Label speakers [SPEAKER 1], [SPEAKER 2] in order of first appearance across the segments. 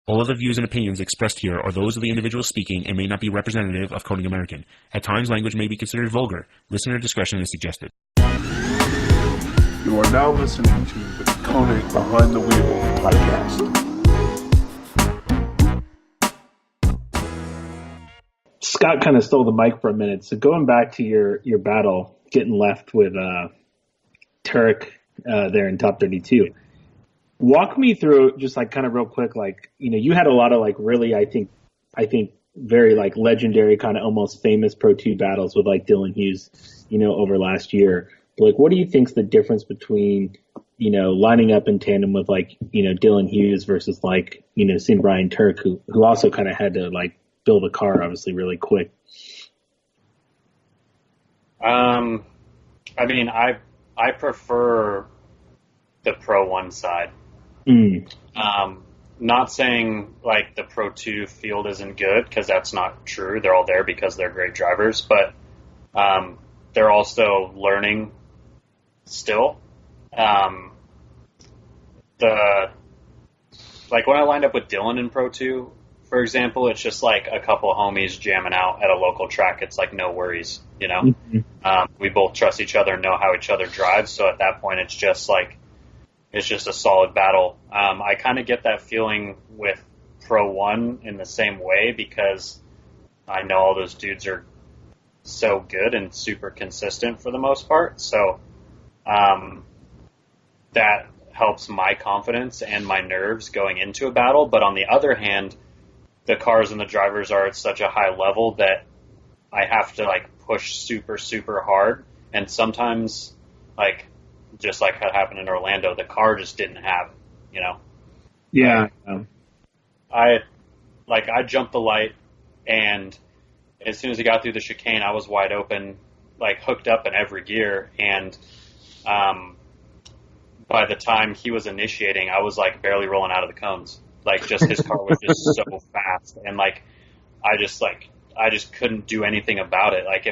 [SPEAKER 1] All of the views and opinions expressed here are those of the individual speaking and may not be representative of KONIG American. At times, language may be considered vulgar. Listener discretion is suggested.
[SPEAKER 2] You are now listening to the KONIG Behind the Wheel podcast.
[SPEAKER 3] Scott kind of stole the mic for a minute. So going back to your battle, getting left with Turek there in top 32. Walk me through just like kind of real quick, like, you know, you had a lot of like really, I think very like legendary kind of almost famous Pro 2 battles with like Dylan Hughes, you know, over last year. But like, what do you think's the difference between, you know, lining up in tandem with like, you know, Dylan Hughes versus like, you know, seeing Brian Turek, who also kind of had to like build a car obviously really quick?
[SPEAKER 4] I mean, I prefer the Pro 1 side. Not saying like the Pro 2 field isn't good, because that's not true. They're all there because they're great drivers, but they're also learning still. Like when I lined up with Dylan in Pro 2, for example, it's just like a couple of homies jamming out at a local track. It's like no worries, you know.
[SPEAKER 3] Mm-hmm.
[SPEAKER 4] We both trust each other and know how each other drives, so at that point it's just a solid battle. I kind of get that feeling with Pro 1 in the same way, because I know all those dudes are so good and super consistent for the most part. So that helps my confidence and my nerves going into a battle. But on the other hand, the cars and the drivers are at such a high level that I have to like push super, super hard. And sometimes, like, just like what happened in Orlando, the car just didn't have, you know.
[SPEAKER 3] Yeah.
[SPEAKER 4] I jumped the light, and as soon as he got through the chicane, I was wide open, like hooked up in every gear. And by the time he was initiating, I was like barely rolling out of the cones. Like, just his car was just so fast, and like I just couldn't do anything about it. Like,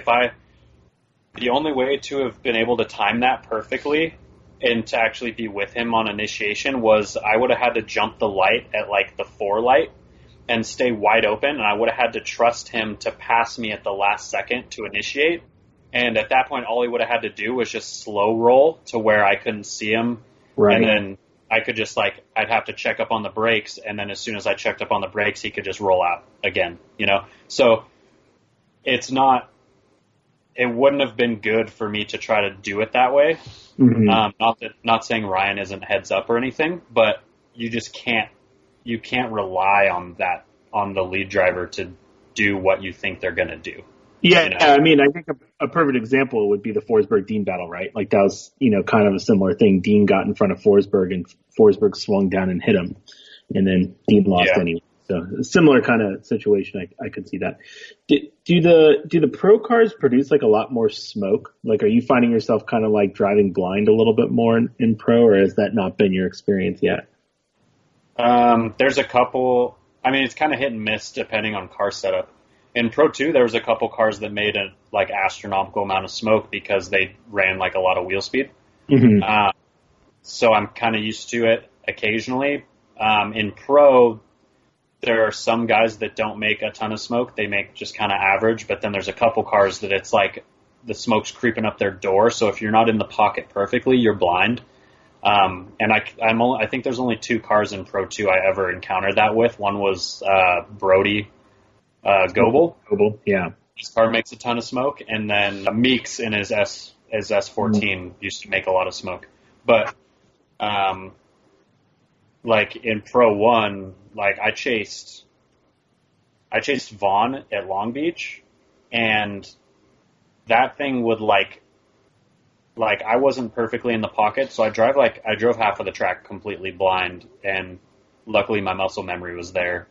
[SPEAKER 4] the only way to have been able to time that perfectly and to actually be with him on initiation was I would have had to jump the light at like the 4 light and stay wide open, and I would have had to trust him to pass me at the last second to initiate. And at that point, all he would have had to do was just slow roll to where I couldn't see him.
[SPEAKER 3] Right.
[SPEAKER 4] And then I could just I'd have to check up on the brakes, and then as soon as I checked up on the brakes, he could just roll out again, you know? So it wouldn't have been good for me to try to do it that way.
[SPEAKER 3] Mm-hmm.
[SPEAKER 4] Not saying Ryan isn't heads up or anything, but you just can't rely on the lead driver to do what you think they're going to do.
[SPEAKER 3] Yeah,
[SPEAKER 4] you know?
[SPEAKER 3] I mean, I think a perfect example would be the Forsberg-Dean battle, right? Like, that was, you know, kind of a similar thing. Dean got in front of Forsberg, and Forsberg swung down and hit him, and then Dean lost anyway. So a similar kind of situation, I could see that. Do the pro cars produce like a lot more smoke? Like, are you finding yourself kind of like driving blind a little bit more in pro, or has that not been your experience yet?
[SPEAKER 4] There's a couple. I mean, it's kind of hit and miss depending on car setup. In Pro 2, there was a couple cars that made a like astronomical amount of smoke because they ran like a lot of wheel speed.
[SPEAKER 3] Mm-hmm.
[SPEAKER 4] So I'm kind of used to it occasionally. In Pro, there are some guys that don't make a ton of smoke. They make just kind of average, but then there's a couple cars that it's like the smoke's creeping up their door. So if you're not in the pocket perfectly, you're blind. And I think there's only 2 cars in Pro 2 I ever encountered that with. One was Brody Goebel.
[SPEAKER 3] Yeah.
[SPEAKER 4] His car makes a ton of smoke, and then Meeks in his S14 used to make a lot of smoke. But like in Pro 1, like I chased Vaughn at Long Beach, and that thing would like I wasn't perfectly in the pocket, so I drove half of the track completely blind, and luckily my muscle memory was there.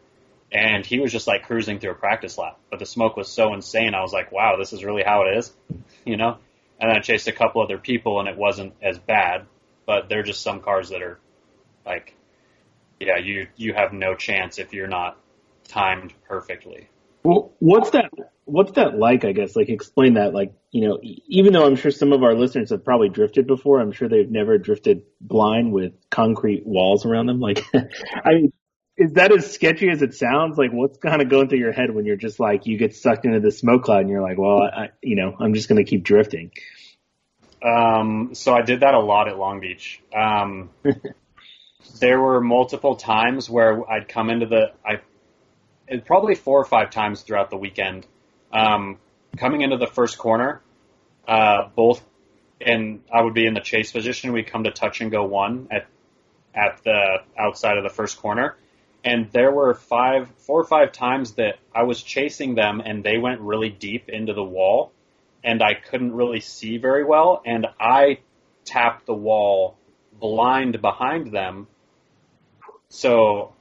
[SPEAKER 4] And he was just like cruising through a practice lap, but the smoke was so insane. I was like, wow, this is really how it is, you know? And then I chased a couple other people, and it wasn't as bad, but there are just some cars that are like, yeah, you have no chance if you're not timed perfectly.
[SPEAKER 3] Well, what's that like, I guess? Like, explain that. Like, you know, even though I'm sure some of our listeners have probably drifted before, I'm sure they've never drifted blind with concrete walls around them. Like, I mean, is that as sketchy as it sounds? Like, what's kind of going through your head when you're just like, you get sucked into the smoke cloud and you're like, well, I'm just going to keep drifting.
[SPEAKER 4] So I did that a lot at Long Beach. There were multiple times where I'd come into probably 4 or 5 times throughout the weekend, coming into the first corner, and I would be in the chase position. We'd come to touch and go one at the outside of the first corner. And there were 4 or 5 times that I was chasing them and they went really deep into the wall and I couldn't really see very well. And I tapped the wall blind behind them. So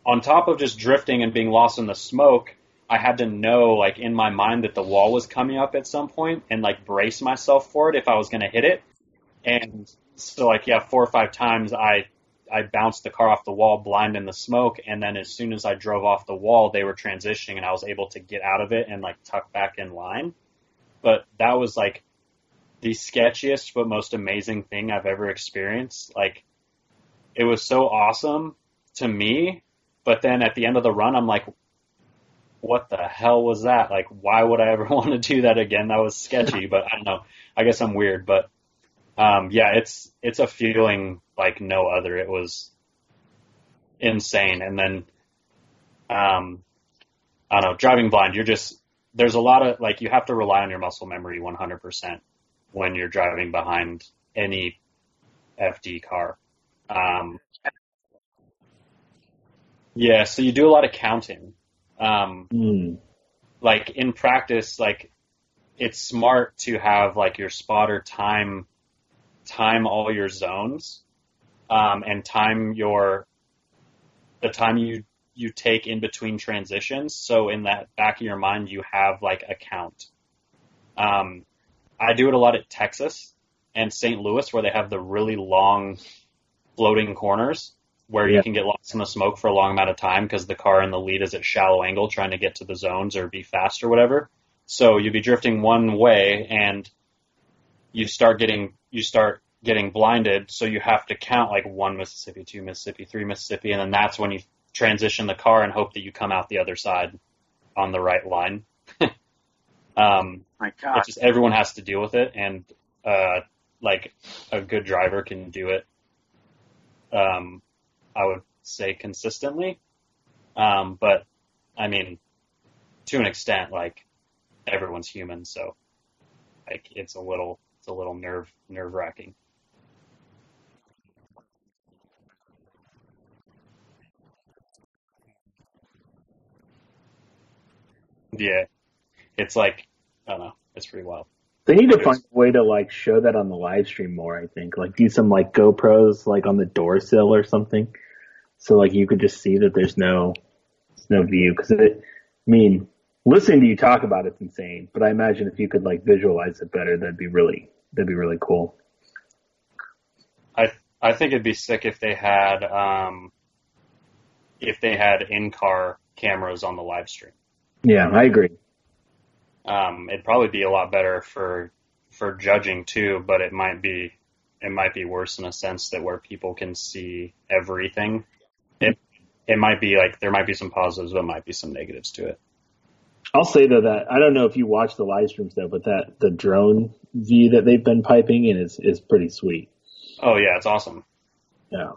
[SPEAKER 4] on top of just drifting and being lost in the smoke, I had to know, like, in my mind that the wall was coming up at some point and, like, brace myself for it if I was going to hit it. And so, like, 4 or 5 times I bounced the car off the wall blind in the smoke, and then as soon as I drove off the wall, they were transitioning, and I was able to get out of it and, like, tuck back in line. But that was, like, the sketchiest but most amazing thing I've ever experienced. Like, it was so awesome to me, but then at the end of the run, I'm like, what the hell was that? Like, why would I ever want to do that again? That was sketchy, but I don't know. I guess I'm weird, but it's a feeling like no other. It was insane. And then, I don't know, driving blind, there's a lot of, like, you have to rely on your muscle memory 100% when you're driving behind any FD car. So you do a lot of counting. Like in practice, like it's smart to have like your spotter time all your zones, and time the time you take in between transitions. So in that back of your mind, you have like a count. I do it a lot at Texas and St. Louis where they have the really long floating corners where you can get lost in the smoke for a long amount of time because the car in the lead is at shallow angle trying to get to the zones or be fast or whatever. So you'd be drifting one way and you start getting blinded. So you have to count like 1 Mississippi, 2 Mississippi, 3 Mississippi. And then that's when you transition the car and hope that you come out the other side on the right line.
[SPEAKER 5] My God.
[SPEAKER 4] It's just everyone has to deal with it. And, like a good driver can do it. I would say consistently. But I mean, to an extent, like everyone's human. So like, it's a little nerve wracking. Yeah. It's like, I don't know. It's pretty wild.
[SPEAKER 3] They need to find a way to like show that on the live stream more, I think. Like do some like GoPros like on the door sill or something. So like you could just see that there's no view. Cause listening to you talk about it's insane. But I imagine if you could like visualize it better, that'd be really cool.
[SPEAKER 4] I think it'd be sick if they had in-car cameras on the live stream.
[SPEAKER 3] Yeah, I agree.
[SPEAKER 4] It'd probably be a lot better for judging too, but it might be worse in a sense that where people can see everything. It might be like there might be some positives, but might be some negatives to it.
[SPEAKER 3] I'll say though that I don't know if you watch the live streams though, but that the drone view that they've been piping in is pretty sweet.
[SPEAKER 4] Oh yeah, it's awesome.
[SPEAKER 3] Yeah.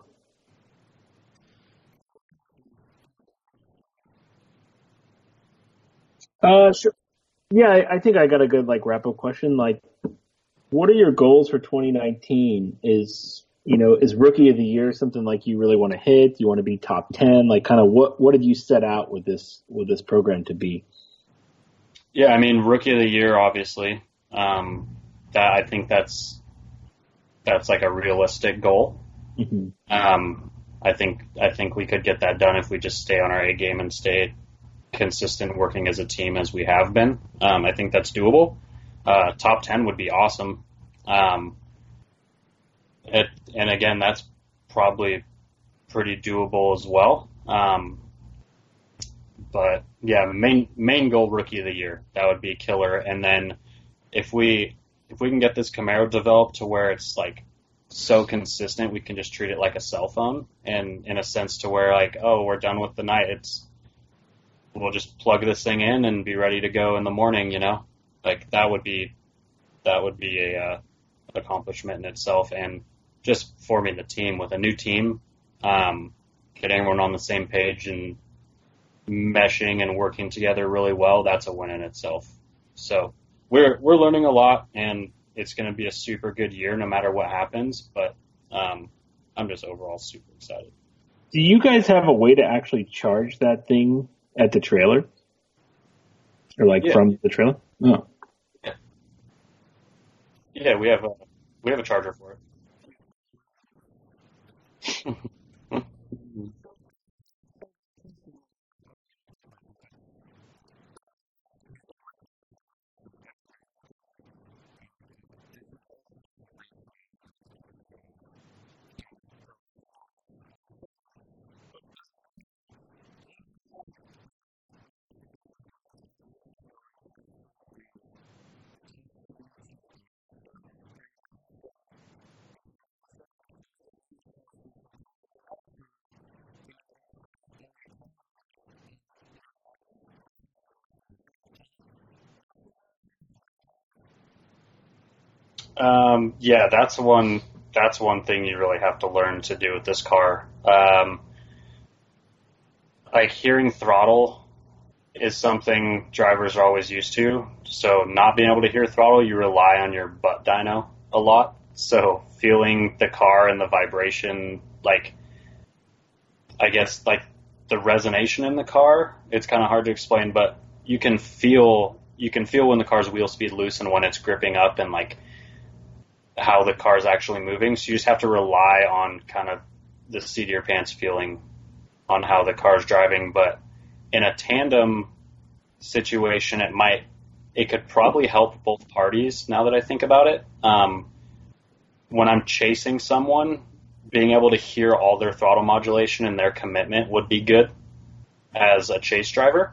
[SPEAKER 3] Sure. Yeah, I think I got a good like wrap up question. Like, what are your goals for 2019? Is Rookie of the Year something like you really want to hit? Do you want to be top 10? Like, kind of what did you set out with this program to be?
[SPEAKER 4] Yeah, I mean, Rookie of the Year, obviously. I think that's like a realistic goal.
[SPEAKER 3] Mm-hmm.
[SPEAKER 4] I think we could get that done if we just stay on our A game and stay consistent working as a team as we have been. I think that's doable. Top 10 would be awesome. And again, that's probably pretty doable as well. But yeah, main goal, Rookie of the Year, that would be killer. And then if we can get this Camaro developed to where it's like so consistent, we can just treat it like a cell phone, and in a sense to where like, oh, we're done with the night. We'll just plug this thing in and be ready to go in the morning, like that would be a accomplishment in itself. And just forming the team with a new team, getting everyone on the same page and meshing and working together really well, that's a win in itself. So we're learning a lot, and it's going to be a super good year no matter what happens, but I'm just overall super excited.
[SPEAKER 3] Do you guys have a way to actually charge that thing at the trailer? Or like from the trailer? Oh.
[SPEAKER 4] Yeah, we have a charger for it. Yeah, that's one thing you really have to learn to do with this car. Like hearing throttle is something drivers are always used to. So not being able to hear throttle, you rely on your butt dyno a lot. So feeling the car and the vibration, like I guess like the resonation in the car, it's kind of hard to explain, but you can feel when the car's wheel speed loosen when it's gripping up, and like how the car's actually moving. So you just have to rely on kind of the seat of your pants feeling on how the car's driving. But in a tandem situation, it could probably help both parties now that I think about it. When I'm chasing someone, being able to hear all their throttle modulation and their commitment would be good as a chase driver.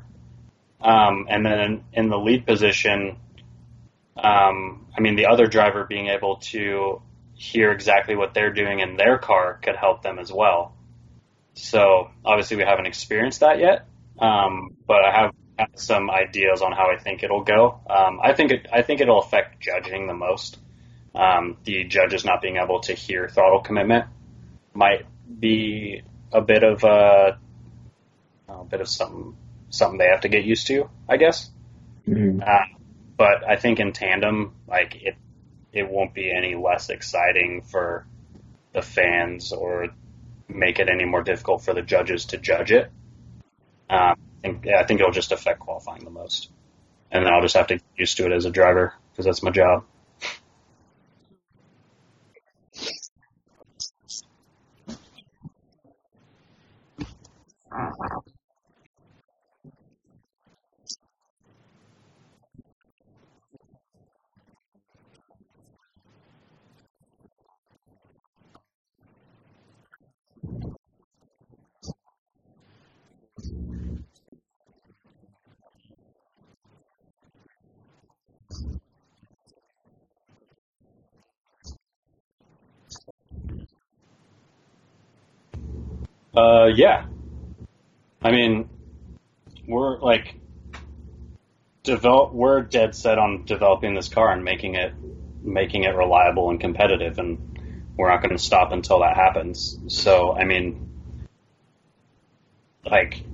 [SPEAKER 4] And then in the lead position, the other driver being able to hear exactly what they're doing in their car could help them as well. So obviously we haven't experienced that yet, but I have some ideas on how I think it'll go. I think it'll affect judging the most. The judges not being able to hear throttle commitment might be a bit of something they have to get used to, I guess.
[SPEAKER 3] Mm-hmm.
[SPEAKER 4] But I think in tandem, like it won't be any less exciting for the fans or make it any more difficult for the judges to judge it. I think it'll just affect qualifying the most, and then I'll just have to get used to it as a driver because that's my job. Yeah. I mean, we're like we're dead set on developing this car and making it reliable and competitive, and we're not going to stop until that happens. So, I mean, like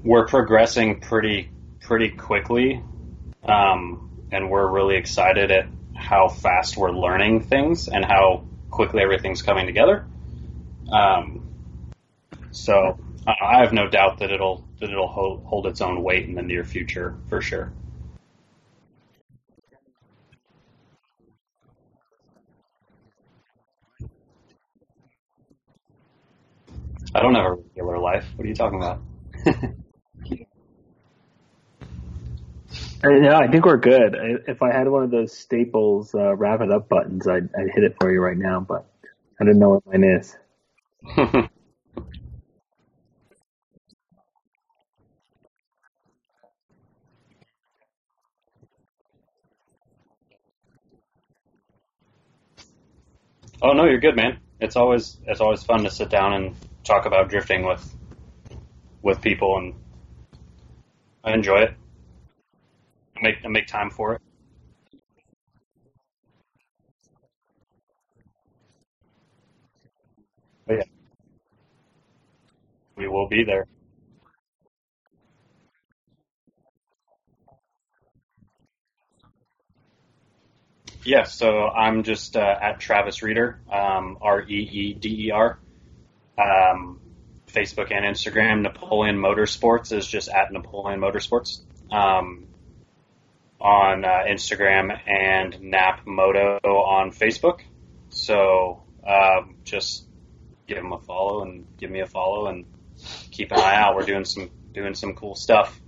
[SPEAKER 4] we're progressing pretty quickly, and we're really excited at how fast we're learning things and how quickly everything's coming together. So I have no doubt that it'll hold its own weight in the near future for sure. I don't have a regular life. What are you talking about?
[SPEAKER 3] Yeah, I think we're good. If I had one of those Staples wrap it up buttons, I'd hit it for you right now, but I didn't know what mine is.
[SPEAKER 4] Oh no, you're good, man. It's always fun to sit down and talk about drifting with people, and I enjoy it. I make time for it. But yeah, we will be there. Yeah, so I'm just at Travis Reeder, Reeder. Um, Facebook and Instagram. Napoleon Motorsports is just at Napoleon Motorsports. Um, on Instagram and Nap Moto on Facebook. So just give them a follow and give me a follow and keep an eye out. We're doing some cool stuff.